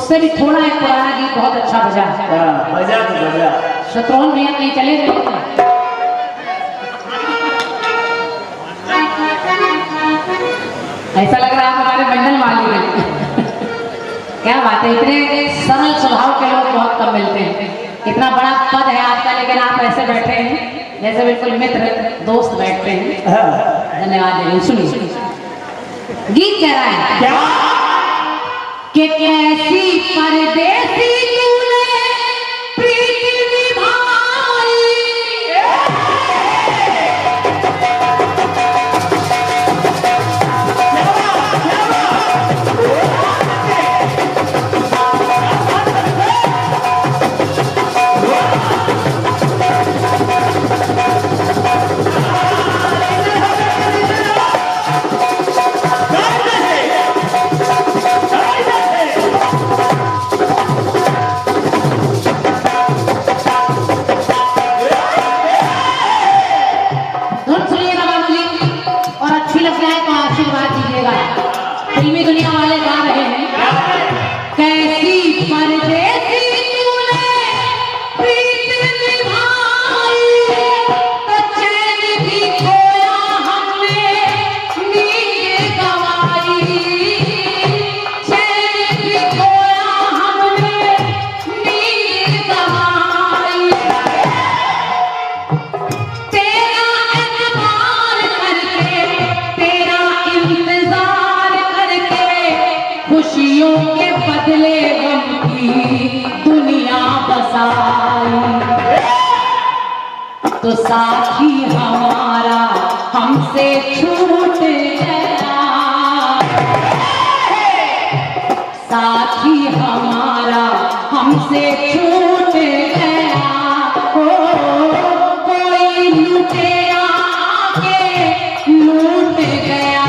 उससे भी थोड़ा एक पुराना गीत बहुत अच्छा बजा। बजा तो बजा। शत्रुघ्न भैया कहीं चले गए। ऐसा लग रहा है हमारे मंडल मालिक हैं। क्या बात है, इतने सरल स्वभाव के लोग बहुत कम मिलते हैं। इतना बड़ा पद है आपका, लेकिन आप ऐसे बैठे हैं जैसे बिल्कुल मित्र दोस्त बैठते हैं। धन्यवाद। सुनिए गीत कह रहा है क्या कि कैसी परदेसी तूने प्रीत निभाई, फिल्मी दुनिया वाले गा रहे हैं। कैसी परदेसी तूने प्रीत निभाई, तो चैन भी खोया हमने नींद गंवाई, चैन भी खोया हमने नींद गंवाई। तेरा एतबार करके, तेरा इंतजार खुशियों के बदले गम की दुनिया बसाई, तो साथी हमारा हमसे छूट गया, साथी हमारा हमसे छूट गया। कोई लुटेरा आके लूट गया,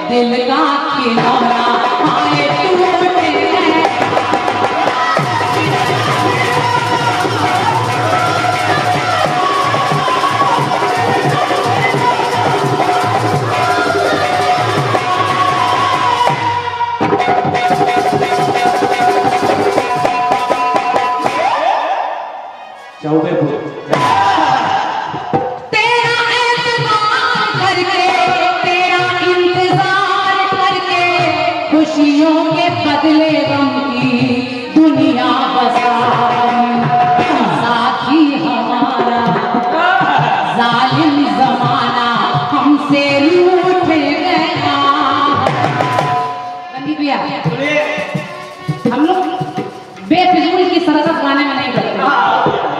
दिल का खिलौना आए टूट गया। चौबेपुर खुशियों के बदले गम की दुनिया बसाई, साथी हमारा जालिम जमाना हमसे लूट गया। बंदी भैया हम लोग बेफिजूल की सरकत गाने में नहीं करते,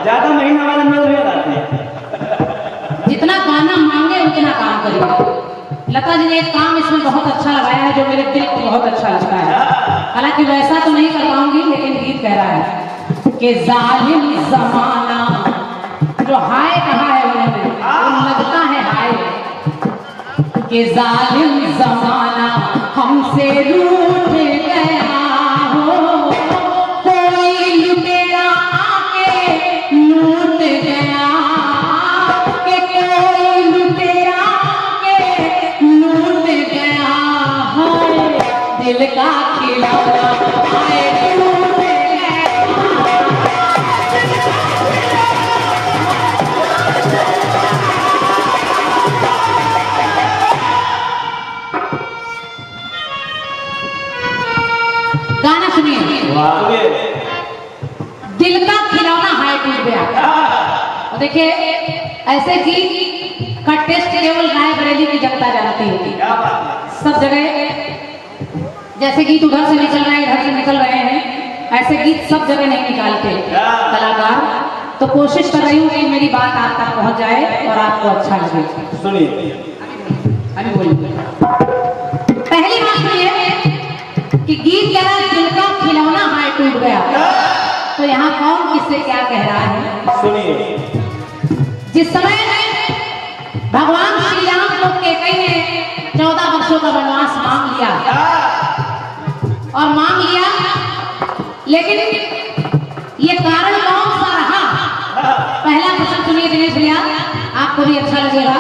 ज्यादा महीना वाले में गाते हैं। जितना गाना मांगे उतना काम करेंगे। लता जी ने एक काम इसमें बहुत अच्छा लगाया है जो मेरे दिल को बहुत अच्छा लगता है। हालांकि वैसा तो नहीं कर पाऊंगी, लेकिन गीत कह रहा है कि जालिम जमाना, जो हाय कहा है उन्होंने, वो लगता है हाय, कि जालिम जमाना हमसे रूठ गया हो, कोई लुटेरा आके लूट गया, कि कोई लुटेरा लूट गया है, दिल का खिलौना आए टूट गया। गाना सुनिए, दिल का खिलौना हाय टूट गया। और देखिए ऐसे गीत का टेस्ट केवल रायबरेली की जनता जानती है। सब जगह जैसे गीत उधर से निकल रहे हैं, इधर से निकल रहे हैं, ऐसे गीत सब जगह नहीं निकालते कलाकार। तो कोशिश कर रही हूँ कि मेरी बात आप तक पहुँच जाए और आपको अच्छा लगे। सुनिए अभी बोलिए। पहली बात तो ये कि गीत कह रहा है दिल का खिलौना हाय टूट गया, तो यहाँ कौन किससे क्या कह रहा है सुनिए। जिस समय भगवान श्री राम को कैकेयी ने 14 वर्षों का वनवास मांग लिया, और मांग लिया, लेकिन ये कारण कौन सा रहा? पहला प्रश्न सुनिए दिनेश भैया, आपको भी अच्छा लगेगा।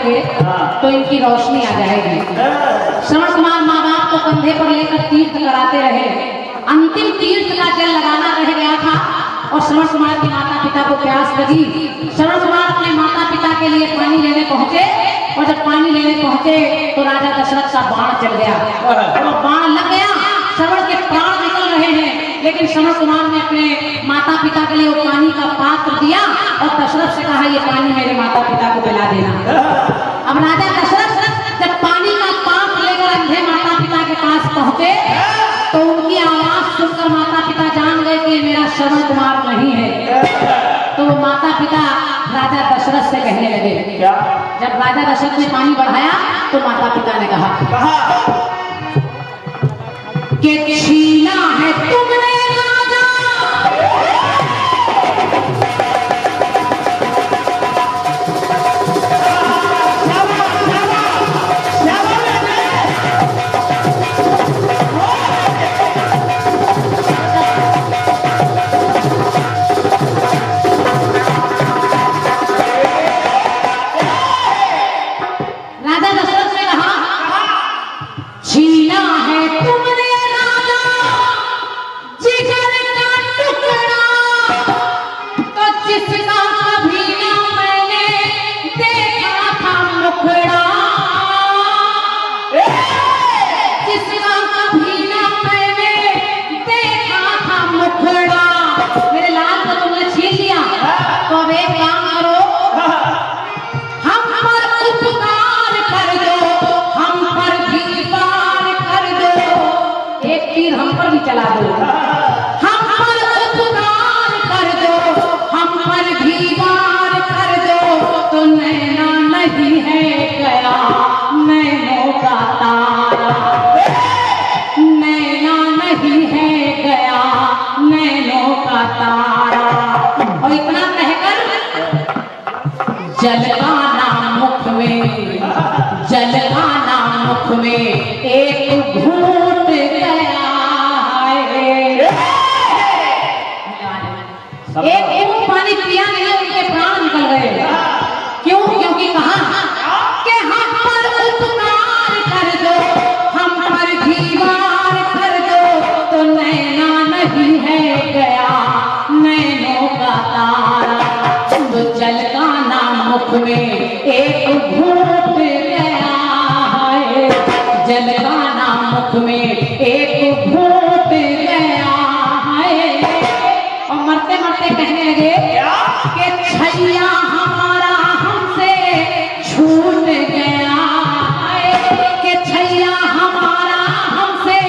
करेंगे हाँ। तो इनकी रोशनी आ जाएगी। श्रवण कुमार माँ बाप को कंधे पर लेकर तीर्थ कराते रहे। अंतिम तीर्थ का जल लगाना रह गया था और श्रवण कुमार के माता पिता को प्यास लगी। श्रवण कुमार अपने माता पिता के लिए पानी लेने पहुंचे और जब पानी लेने पहुंचे तो राजा दशरथ का बाण चल गया और वो बाण लग गया। श्रवण के प्राण निकल रहे हैं, लेकिन श्रवण कुमार ने अपने माता पिता के लिए वो पानी का पात्र दिया और दशरथ से कहा ये पानी मेरे माता पिता को पिला देना। अब राजा दशरथ जब पानी का पात्र लेकर अंधे माता पिता के पास पहुंचे तो उनकी आवाज सुनकर माता पिता जान गए कि मेरा श्रवण कुमार नहीं है। तो वो माता पिता राजा दशरथ से कहने लगे, क्या? जब राजा दशरथ ने पानी बढ़ाया तो माता पिता ने कहा कि छीना है तुमने राजा, राजा दशरथ ने कहा छीना है तुमने राजा जिगर का टुकड़ा, तो जिसका कभी ना मैंने देखा था मुखड़ा, जिसका कभी ना मैंने देखा था मुखड़ा। मेरे लाल को तुमने छीन लिया तो अब एक काम करो, हम पर उपकार कर दो, हम पर भी पार कर दो। एक तीर हम पर भी चला दो, हम पर उपकार कर दो, हम पर भी पार कर दो। तो नैना नहीं है गया नैनों का तारा, नैना नहीं है गया नैनों का तारा। और इतना कहकर जलगाना मुख में, जलगाना मुख में एक घूंट गया है। एक घूंट पानी पिया नहीं उनके प्राण निकल गए। क्यों? क्योंकि कहा कि हम पर उपकार कर दो, हम पर दीवार कर दो। तो नैना नहीं है गया नैनों का तारा, तो जलगाना मुख में एक घूंट गया है, जलगाना मुख में एक घूंट गया है। और मरते मरते कहने लगे कि छैया हमारा हमसे छूट गया है, कि छैया हमारा हमसे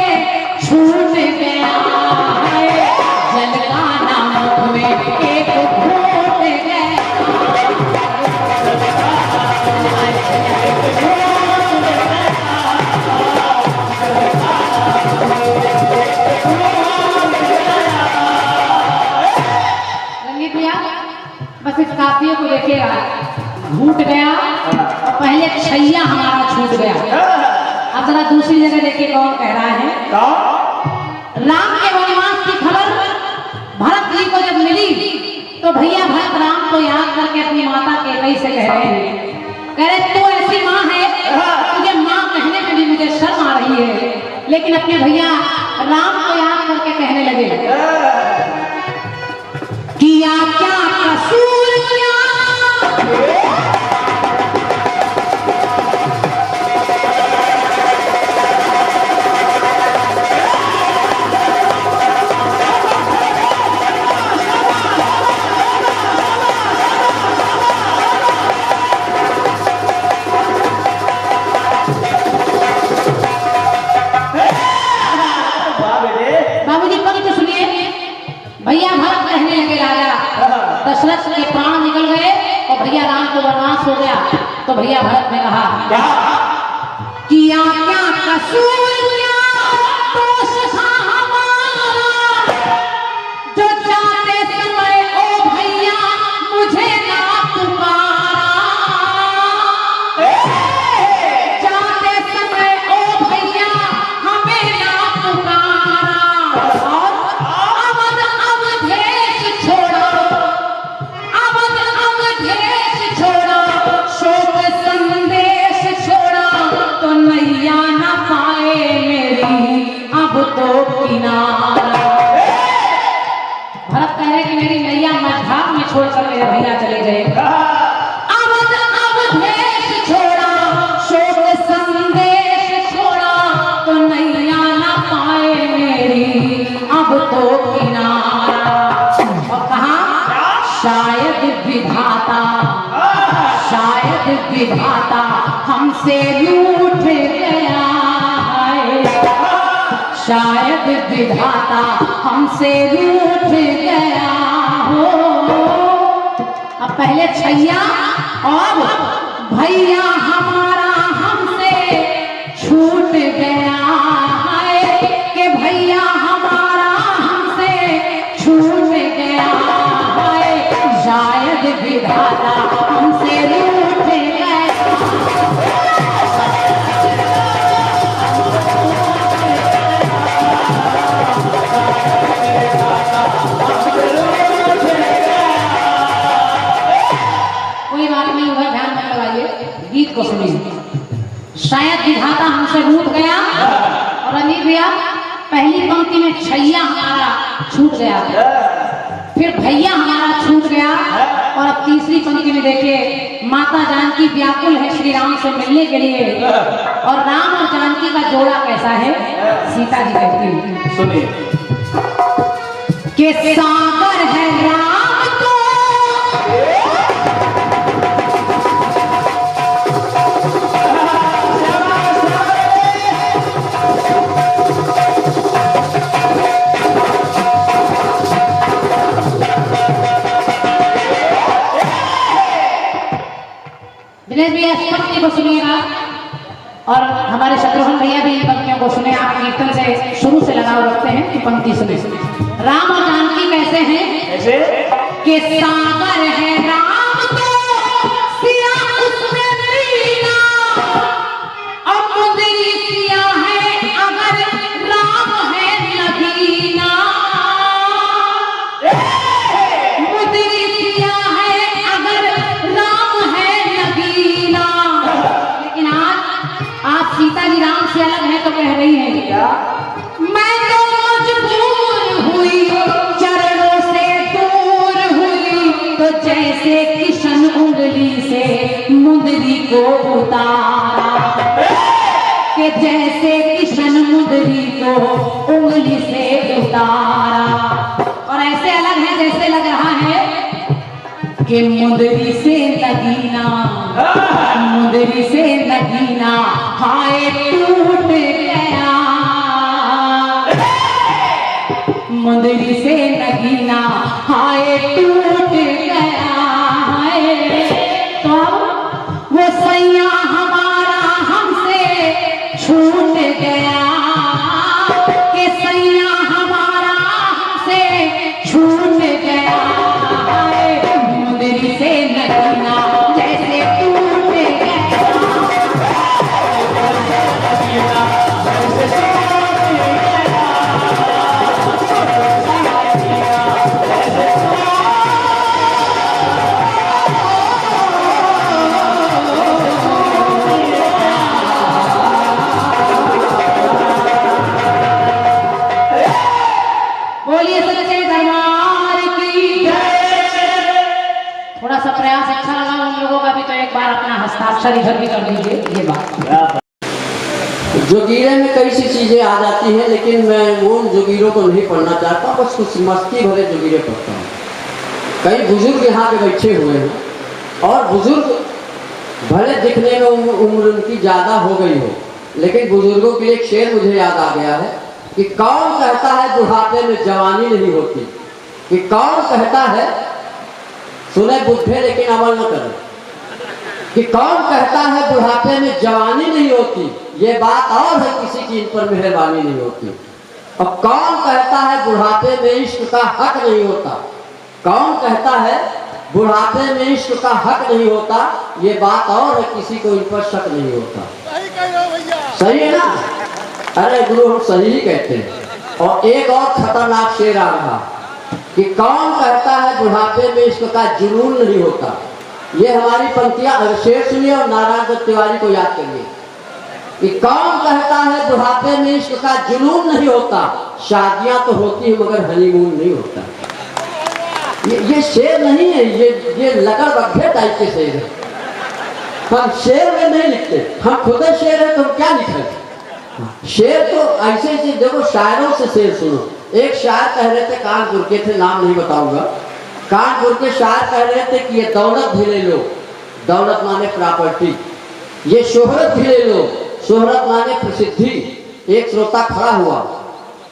छूट गया है। जलगाना मुख में एक घूंट गया, रंगीत भैया बस इस काफिये को देखिएगा, घूट गया और पहले छैया हमारा छूट गया। अब जरा दूसरी जगह देखिए कौन कह रहा है। राम के वनवास की खबर भरत जी को जब मिली तो भैया भरत राम को याद करके अपनी माता केकई से कह रहे हैं, कह रहे तू ऐसी माँ है, तुझे माँ कहने में भी मुझे शर्म आ रही है। लेकिन अपने भैया राम को याद करके कहने लगे, किया क्या कसूर किया, बाबूजी पंक्ति सुनिए। भैया भरत कहने लगे राजा दशरथ के प्राण निकल गए और भैया राम को वनवास हो गया। तो भैया भरत ने कहा किया क्या कसूर किया, दोष था हमारा, जो जाते समय ओ भैया मुझे ना पुकारा, जाते समय ओ भैया हमें ना पुकारा। और अवध अवधेश छोड़ो, अवध अवधेश छोड़ो, शोक संदेश विधाता हमसे रूठ गया है, शायद विधाता हमसे रूठ गया हो। अब पहले छैया और भैया हमारा हमसे छूट गया है, कि भैया हमारा हमसे छूट गया है, शायद विधाता हमसे रूठ गया। कोई बात नहीं, उधर ध्यान मत लगाइए, गीत को सुनिए। शायद विधाता हमसे रूठ गया, और अनिल भैया पहली पंक्ति में छैया हमारा छूट गया, फिर भैया हमारा छूट गया, और अब तीसरी पंक्ति में देखिए माता जानकी व्याकुल है श्री राम से मिलने के लिए, और राम और जानकी का जोड़ा कैसा है, सीता जी कहती है, सुनिए। कि सागर है राम को दिनेश भैया इस पंक्ति को सुनिएगा, और हमारे शत्रुघ्न भैया भी इन पंक्तियों को सुने। आप कीर्तन से शुरू से लगाव रखते हैं कि पंक्ति सुने। राम और जानकी कैसे हैं, ऐसे कि सागर है राम को सिया उसमें मीना, और मुंदरी सिया है अगर राम है नगीना, मुंदरी सिया है अगर राम है नगीना। लेकिन आज सीता जी राम से अलग है तो कह रही है क्या, मैं तो मजबूर हुई चरणों से दूर हुई, तो जैसे किशन उंगली से मुंदरी को उतारा, कि जैसे किशन मुंदरी को उंगली से उतारा। और ऐसे अलग है जैसे लग रहा है कि मुंदरी से नगीना, मुंदरी से नगीना हाय टूट गया, मुंदरी से नगीना हाय टूट गया है। तो अब वो सैया हमारा हमसे छूट गया, कि सैया हमारा हमसे छूट गया है, मुंदरी से नगीना जैसे टूट गया। बोलिए सच्चे दरबार की जय। थोड़ा सा प्रयास अच्छा लगा उन लोगों का भी, तो एक बार अपना हस्ताक्षर इधर भी कर दीजिए। ये बात जोगीरे में कई सी चीजें आ जाती हैं, लेकिन मैं वो जोगीरों को नहीं पढ़ना चाहता, बस कुछ मस्ती भरे जोगीरे पढ़ता हूँ। कई बुजुर्ग यहाँ पे बैठे हुए हैं, और बुजुर्ग भले दिखने में उम्र उनकी ज्यादा हो गई हो, लेकिन बुजुर्गों के लिए एक शेर मुझे याद आ गया है कि कौन कहता है बुढ़ापे में जवानी नहीं होती, कि कौन कहता है, सुने बुढ़े लेकिन अमल न करें, कि कौन कहता है बुढ़ापे में जवानी नहीं होती, ये बात और है किसी की इन पर मेहरबानी नहीं होती। और कौन कहता है बुढ़ापे में इश्क का हक नहीं होता, कौन कहता है बुढ़ापे में इश्क का हक नहीं होता, ये बात और है किसी को इन पर शक नहीं होता। सही है ना? अरे गुरु हम सही ही कहते हैं। और एक और खतरनाक शेर आ रहा कि कौन कहता है बुढ़ापे में इश्क का जुनून नहीं होता। ये हमारी पंक्तियां, शेर सुनिए और नारायण दत्त तिवारी को याद करिए कि कौन कहता है बुढ़ापे में इश्क का जुनून नहीं होता, शादियां तो होती है मगर हनीमून नहीं होता। ये शेर नहीं है, ये लगड़ बग्घे टाइप के शेर है। हम शेर में नहीं लिखते, हम खुद शेर है तो हम क्या लिखें। शेर तो ऐसे ऐसे देखो, शायरों से शेर सुनो। एक शायर कह रहे थे, कानपुर के थे, नाम नहीं बताऊंगा, कानपुर के शायर कह रहे थे कि ये दौलत भी ले लो, दौलत माने प्रॉपर्टी, ये शोहरत भी ले लो, शोहरत माने प्रसिद्धि। एक श्रोता खड़ा हुआ,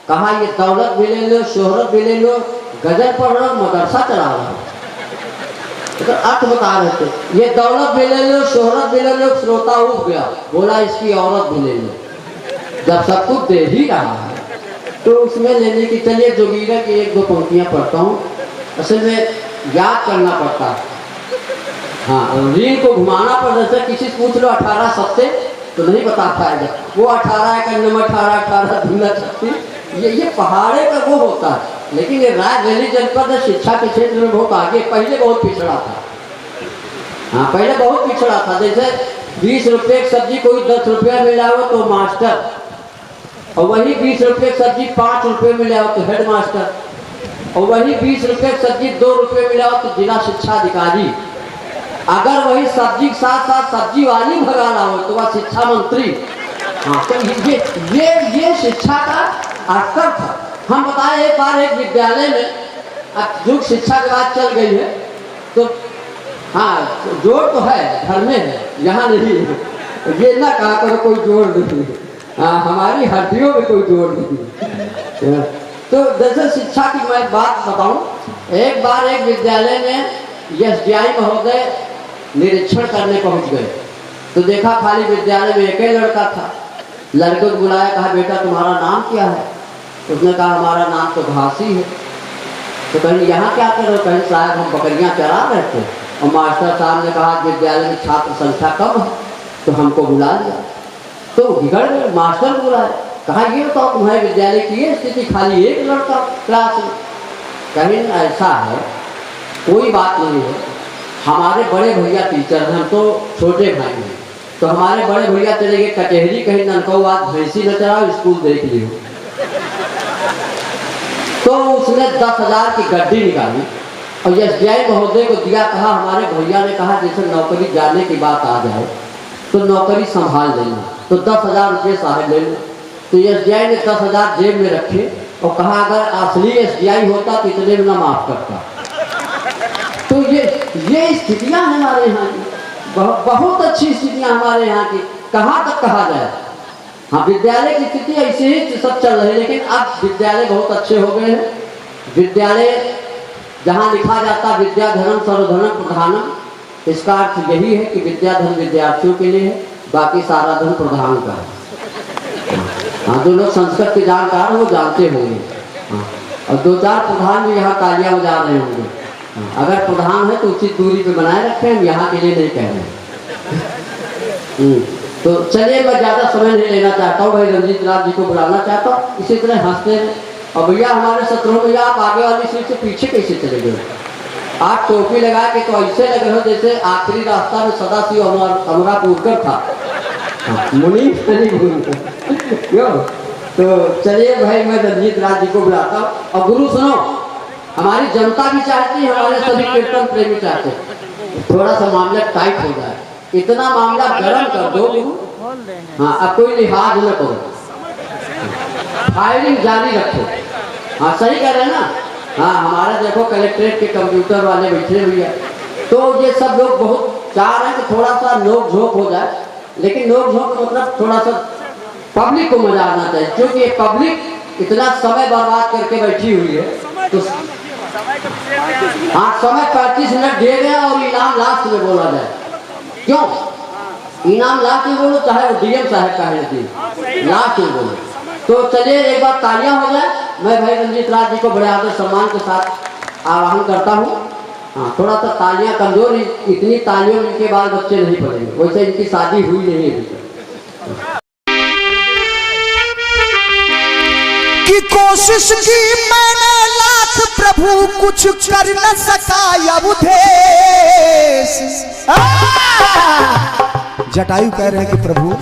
कहा ये दौलत भी ले लो, शोहरत भी ले लो, गजल पढ़ रहे हो, मदरसा चला रहे हो। तो अर्थ बता रहे थे, ये दौलत भी ले लो, शोहरत भी ले लो। श्रोता उठ गया, बोला इसकी औरत भी ले लो। जब सब कुछ दे ही रहा है तो उसमें लेने की, चलिए जोगीरा की एक दो पंक्तियां पढ़ता हूँ। असल में याद करना पड़ता है। हाँ, रील को घुमाना पड़ता है। किसी से पूछ लो 18 सत्ते तो नहीं बता पाएगा। वो 18 का नंबर 18 दूना 36, ये पहाड़े का वो होता है। लेकिन ये रायबरेली जनपद शिक्षा के क्षेत्र में बहुत आगे, पहले बहुत पिछड़ा था। हाँ, पहले बहुत पिछड़ा था। जैसे 20 रुपये की सब्जी कोई 10 रुपया मिला हो तो मास्टर, और वही 20 रुपये की सब्जी 5 रुपये मिला हो तो हेड मास्टर, और वही 20 रुपये की सब्जी 2 रुपये मिला हो तो जिला शिक्षा अधिकारी। अगर वही सब्जी के साथ साथ सब्जी वाली भगाना हो तो वह शिक्षा मंत्री। हाँ, तो ये शिक्षा का स्तर था। हम बताएं, एक बार एक विद्यालय में, अब जो शिक्षा के बाद चल गई है तो हाँ, जोड़ तो है, घर में है, यहाँ नहीं है। ये ना कहा करो कोई जोड़ नहीं है। हाँ, हमारी हड्डियों में कोई जोड़ नहीं है। तो जैसे शिक्षा की मैं बात बताऊं, एक बार एक विद्यालय में एसडीआई महोदय निरीक्षण करने पहुंच गए तो देखा खाली विद्यालय में एक ही लड़का था। लड़के को बुलाया, कहा बेटा तुम्हारा नाम क्या है? उसने कहा हमारा नाम तो घासी है। तो कहीं यहाँ क्या कर रहे हो? कहीं साहब हम बकरियाँ चरा रहे थे। और मास्टर साहब ने कहा विद्यालय में छात्र संख्या कम है तो हमको बुला लिया। तो बिगड़ गए, मास्टर को बुलाया, कहा ये बताओ तुम्हारे विद्यालय की ये स्थिति, खाली एक लड़का क्लास में। कहीं ऐसा है, कोई बात नहीं है। हमारे बड़े भैया टीचर हैं, हम तो छोटे भाई हैं। तो हमारे बड़े भैया चले गए कचहरी, कहीं ननको आज भैंसी न चलाओ, स्कूल देख लियो। तो उसने 10,000 की गड्डी निकाली और एसडीआई महोदय को दिया। कहा हमारे भैया ने कहा जैसे नौकरी जाने की बात आ जाए तो नौकरी संभाल लेना, तो 10,000 रुपये साहब ले लो। तो एसडीआई ने 10,000 जेब में रखे और कहा अगर असली एसडीआई होता तो इतने में ना माफ करता। तो ये स्थितियां हमारे यहाँ की, बहुत अच्छी स्थितियां हमारे यहाँ की। कहाँ तक कहा जाए? हाँ, विद्यालय की स्थिति ऐसे ही सब चल रही है। लेकिन अब विद्यालय बहुत अच्छे हो गए हैं। विद्यालय जहाँ लिखा जाता विद्याधनम सर्वधनम प्रधानम, इसका अर्थ यही है कि विद्याधन विद्यार्थियों के लिए है, बाकी सारा धन प्रधान का है। हाँ, जो लोग संस्कृत के जानकार हैं वो जानते होंगे। हाँ, और 2-4 प्रधान भी यहाँ तालियां बजा रहे होंगे। हाँ, अगर प्रधान है तो उचित दूरी पे बनाए रखें, हम यहाँ के लिए नहीं कह रहे। तो चलिए, मैं ज़्यादा समय नहीं लेना चाहता हूँ। भाई रंजीत लाल जी को बुलाना चाहता हूँ। इसी तरह हंसते हैं। और भैया हमारे शत्रु भैया, आप आगे वाली सीट से पीछे कैसे चले गए? आप टोपी लगा के तो ऐसे लग रहे हो जैसे आखिरी रास्ता में सदाशिव अमरापुरकर था। मुनीफ नहीं भूलकर क्यों? तो चलिए भाई, मैं रंजीत लाल जी को बुलाता हूँ। और गुरु सुनो, हमारी जनता भी चाहती है, हमारे सभी कीर्तन प्रेमी चाहते हैं थोड़ा सा मामला टाइट हो जाए। इतना मामला गर्म कर दो। हाँ, अब कोई लिहाज न करो, फायरिंग जारी रखो। हाँ, सही कह रहे हैं ना? हाँ, हमारा देखो कलेक्ट्रेट के कंप्यूटर वाले बैठे हुए हैं, तो ये सब लोग बहुत चाह रहे हैं कि थोड़ा सा नोक झोंक हो जाए। लेकिन नोक झोंक मतलब थोड़ा सा पब्लिक को मजा आना चाहिए, क्योंकि ये पब्लिक इतना समय बर्बाद करके बैठी हुई है। तो हाँ, समय 35 मिनट दे दें और इनाम लास्ट में बोला जाए। क्यों इनाम लास्ट में बोलो, चाहे वो डीएम साहब का है, लास्ट में बोलो। तो चलिए एक बार तालियां हो जाए। मैं भाई रंजीत लाल जी को बड़े आदर सम्मान के साथ आह्वान करता हूँ। हाँ, थोड़ा सा तालियां कमजोर, इतनी तालियों में इनके बाल बच्चे नहीं पड़ेंगे, वैसे इनकी शादी हुई नहीं है। की कोशिश की मैंने लाख, प्रभु कुछ कर न सका अवधेश। जटायु कह रहे हैं कि प्रभु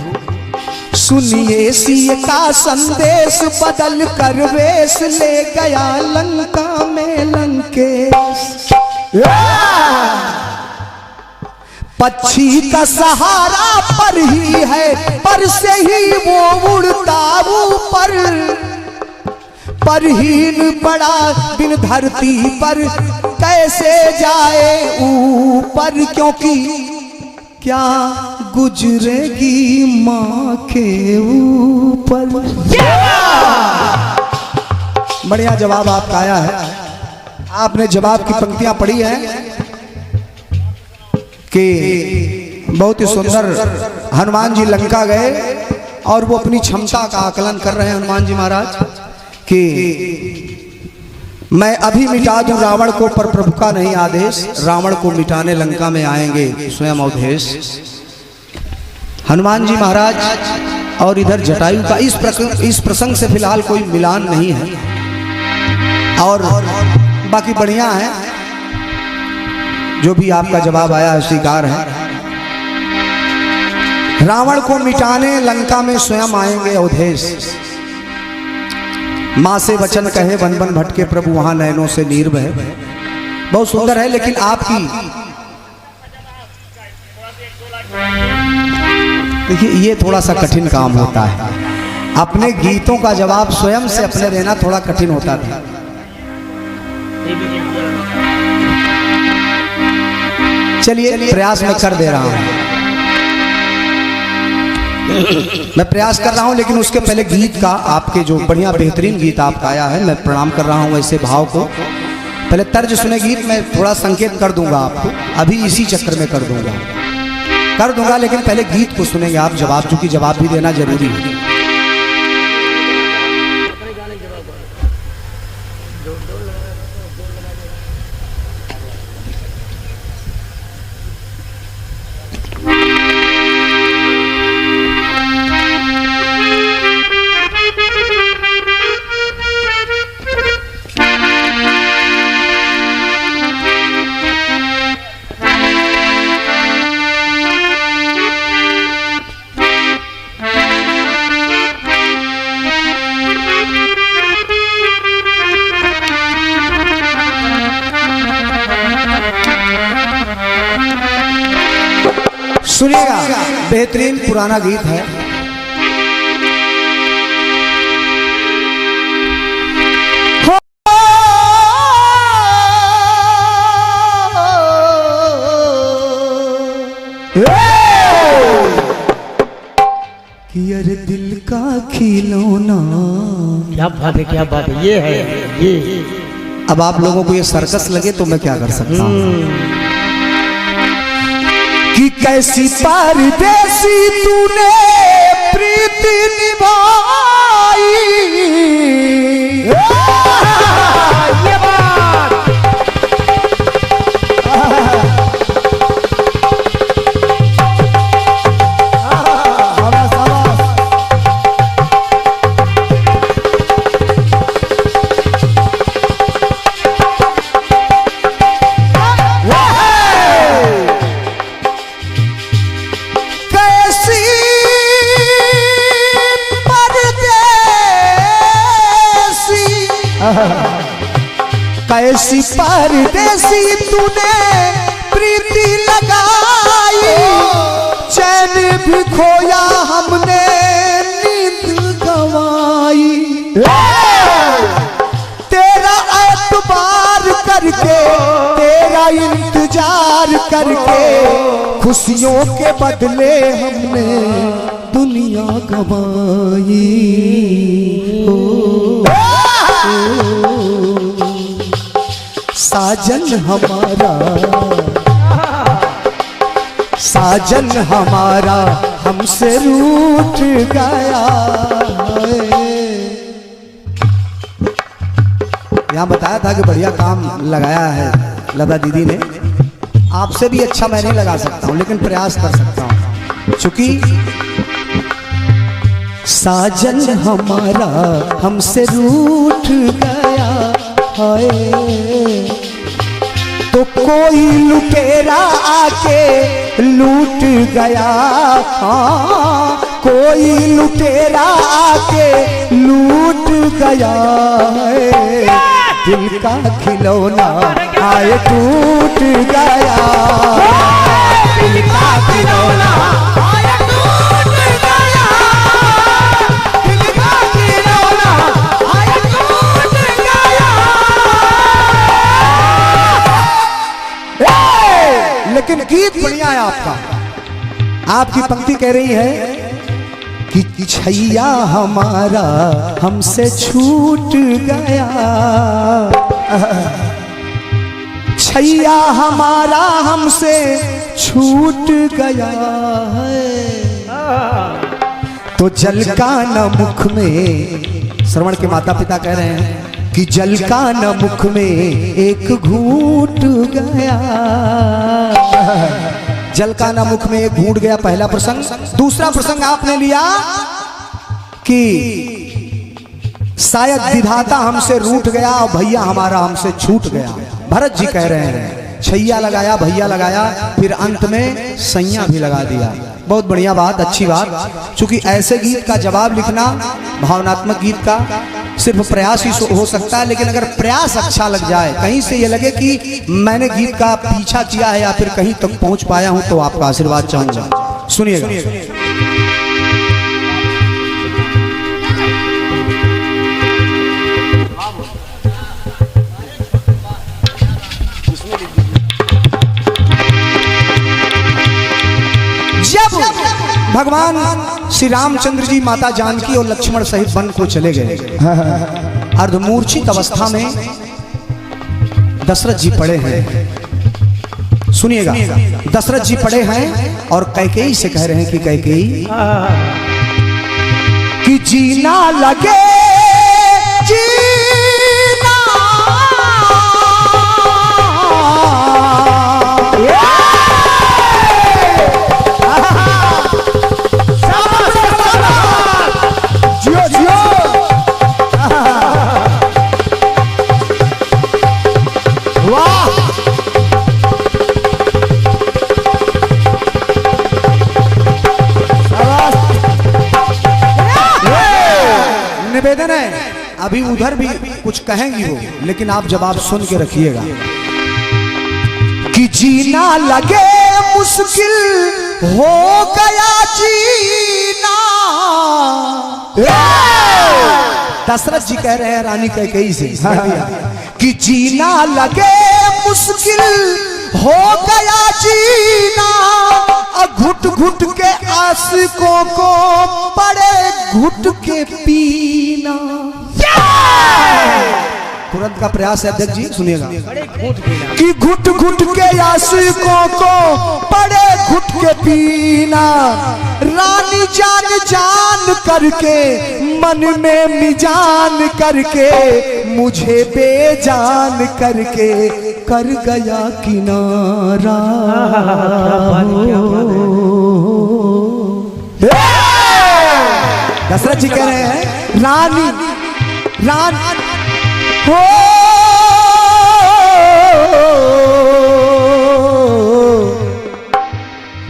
सुनिए सीय का संदेश, बदल कर वेश ले गया लंका में लंकेश। पक्षी का सहारा पर ही है, पर से ही वो उड़ता ऊपर। परहीन पड़ा बिन धरती पर, कैसे जाए ऊपर? क्योंकि क्या गुजरेगी माँ के ऊपर। बढ़िया जवाब आपका आया है। आपने जवाब की पंक्तियां पढ़ी है कि बहुत ही सुंदर। हनुमान जी लंका गए और वो अपनी क्षमता का आकलन कर रहे हैं हनुमान जी महाराज कि मैं अभी मिटा दूं रावण को, पर प्रभु का नहीं आदेश, रावण को मिटाने लंका में आएंगे स्वयं अवधेश। हनुमान जी महाराज और इधर जटायु का इस प्रसंग से फिलहाल कोई मिलान नहीं है और बाकी बढ़िया है। जो भी आपका जवाब आया है स्वीकार है। रावण को मिटाने लंका में स्वयं आएंगे अवधेश। माँ से वचन कहे वन वन भटके प्रभु वहां नयनों से नीर बहे। बहुत सुंदर है, लेकिन आपकी देखिए ये थोड़ा सा कठिन काम होता है। अपने गीतों का जवाब स्वयं से अपने देना थोड़ा कठिन होता था। चलिए प्रयास मैं कर दे रहा हूं। मैं प्रयास कर रहा हूं, लेकिन उसके पहले गीत का आपके जो बढ़िया बेहतरीन गीत आपका आया है, मैं प्रणाम कर रहा हूं ऐसे भाव को। पहले तर्ज सुने गीत, मैं थोड़ा संकेत कर दूंगा आपको, अभी इसी चक्कर में कर दूंगा, लेकिन पहले गीत को सुनेंगे आप। जवाब, चूंकि जवाब भी देना जरूरी है। सुनिएगा, बेहतरीन पुराना गीत है। कि अरे दिल का खिलौना। क्या बात है, क्या बात है, ये है ये। अब आप लोगों को ये सर्कस लगे तो मैं क्या कर सकता हूँ। कि कैसी परदेसी तूने प्रीति निभाई। ये बात कैसी परदेसी तूने प्रीति लगाई। चैन भी खोया हमने नींद गवाई। तेरा एतबार करके, तेरा इंतजार करके, खुशियों के बदले हमने दुनिया गवाई। साजन हमारा हमसे रूठ गया। यहाँ बताया था कि बढ़िया काम लगाया है लता दीदी ने। आपसे भी अच्छा मैं नहीं लगा सकता हूँ, लेकिन प्रयास कर सकता हूँ। चूंकि साजन हमारा हमसे रूठ गया है, तो कोई लुटेरा आके लूट गया। हाँ, कोई लुटेरा आके लूट गया है। दिल का खिलौना आए टूट गया। दिल का खिलौना आए टूट गया। दिल का खिलौना आए टूट गया। लेकिन गीत बढ़िया है आपका। आपकी पंक्ति कह रही है कि छैया हमारा हमसे छूट गया, छैया हमारा हमसे छूट गया है, तो जल का न मुख में, श्रवण के माता पिता कह रहे हैं कि जल का न मुख में एक घूंट गया, जल का न मुख में एक घूंट गया, पहला प्रसंग। दूसरा प्रसंग आपने लिया कि शायद विधाता हमसे रूठ गया और भैया हमारा हमसे छूट गया। भरत जी कह रहे हैं छैया लगाया, भैया लगाया, फिर अंत में सैया भी लगा दिया। बहुत बढ़िया बात, अच्छी बात। चूंकि ऐसे गीत का जवाब लिखना, भावनात्मक गीत का सिर्फ प्रयास ही हो सकता है, लेकिन अगर प्रयास अच्छा लग जाए, कहीं से ये लगे कि मैंने गीत का पीछा किया है या फिर कहीं तक पहुंच पाया हूं, तो आपका आशीर्वाद चाहूंगा। सुनिएगा। जब भगवान श्री रामचंद्र जी माता जानकी और लक्ष्मण सहित वन को चले गए, अर्धमूर्छित अवस्था में दशरथ जी पड़े हैं। सुनिएगा, दशरथ जी पड़े हैं और कैकेयी से कह रहे हैं कि कैकेयी कि जीना लगे जीना, निवेदन है, अभी उधर भी कुछ कहेंगी वो, लेकिन आप जवाब सुन के रखिएगा कि जीना लगे मुश्किल हो गया जीना। दशरथ जी कह रहे हैं रानी कैकेयी से कि जीना लगे मुश्किल हो गया जीना, घुट घुट के आशिकों को पड़े घुट के पीना। तुरंत का प्रयास है अध्यक्ष जी, सुनिएगा कि घुट घुट के आशिकों को पड़े घुट के पीना, रानी जान जान करके मन में मिजान करके मुझे बेजान करके कर गया किनारा। दशरथ जी कह रहे हैं रानी रानी हो,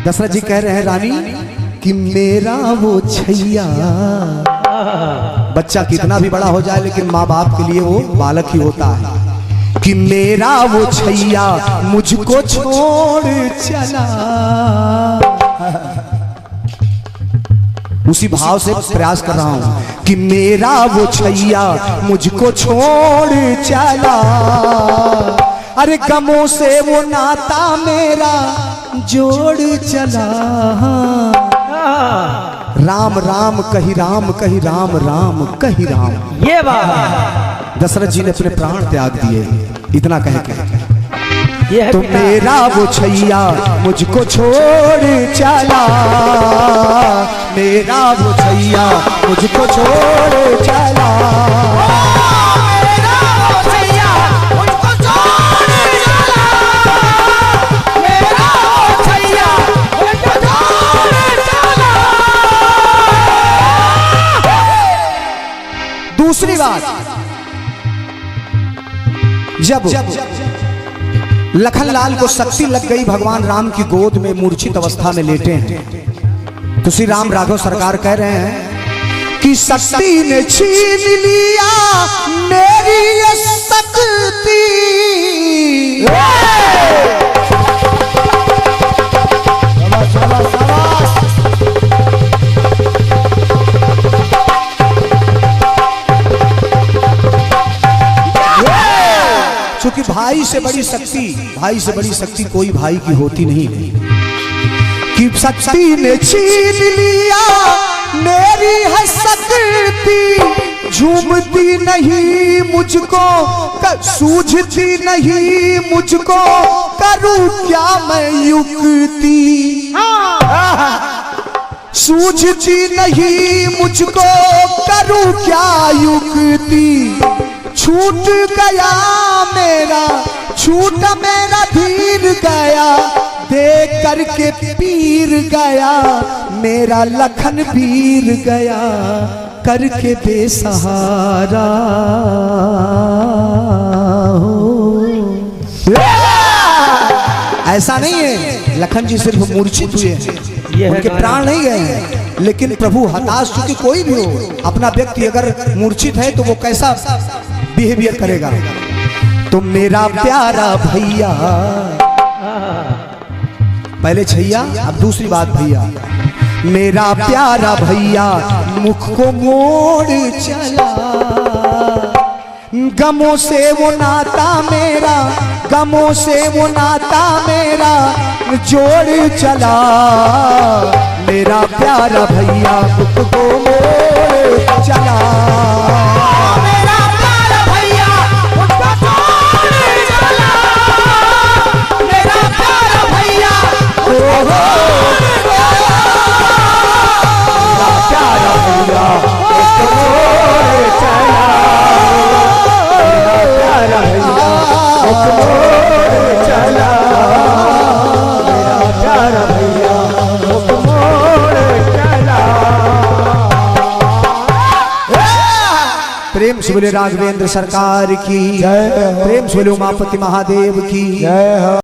दशरथ जी कह रहे हैं रानी कि मेरा वो छैया, बच्चा कितना भी बड़ा हो जाए लेकिन माँ बाप के लिए वो बालक ही होता है, कि मेरा वो छैया मुझको छोड़ चला। उसी भाव से प्रयास कर रहा हूं कि मेरा वो छैया मुझको छोड़ चला, अरे गमों से वो नाता मेरा जोड़ चला। राम राम कही राम कही राम राम कही राम, ये बात दशरथ जी ने अपने प्राण त्याग दिए। इतना कह के ये तो मेरा वो छैया मुझको छोड़ चला, मेरा वो छैया मुझको छोड़ चला, मेरा वो छैया मुझको छोड़ चला, मेरा वो छैया मुझको छोड़ चला। दूसरी बात, जब लखनलाल को शक्ति लग गई, भगवान राम की गोद में मूर्छित अवस्था में लेटे हैं, तो श्री राम राघव सरकार कह रहे हैं कि शक्ति ने छीन लिया मेरी ये शक्ति, क्योंकि भाई से बड़ी शक्ति कोई भाई की होती नहीं है। कि शक्ति ने छीन लिया मेरी है शक्ति, झूमती नहीं मुझको, सूझती नहीं मुझको, करूं क्या मैं युक्ति। सूझती नहीं मुझको, करूं क्या युक्ति। छूट गया मेरा, छूट मेरा धीर गया, देख करके पीर गया, मेरा लखन वीर गया, करके बेसहारा हो। ऐसा नहीं है, लखन जी सिर्फ मूर्छित हुए हैं, उनके प्राण नहीं गए हैं, लेकिन प्रभु हताश, चूंकि कोई भी हो, अपना व्यक्ति अगर मूर्छित है तो वो कैसा बिहेवियर करेगा। तो मेरा प्यारा भैया, पहले छैया अब दूसरी बात भैया, मेरा प्यारा भैया मुख को मोड़ चला, गमों से वो नाता मेरा, गमों से वो नाता मेरा जोड़ चला। मेरा प्यारा भैया मुख को मोड़ चला, मेरा प्यारा भैया मुख को मोड़ चला, मेरा प्यारा भैया मेरा प्यारा भैया मुख को मोड़ चला, मेरा प्यारा भैया मुख को मोड़ चला, मेरा प्यारा भैया मुख को मोड़ चला। प्रेम से बोले राघवेंद्र सरकार की जय, प्रेम से बोले उमापति महादेव की जय।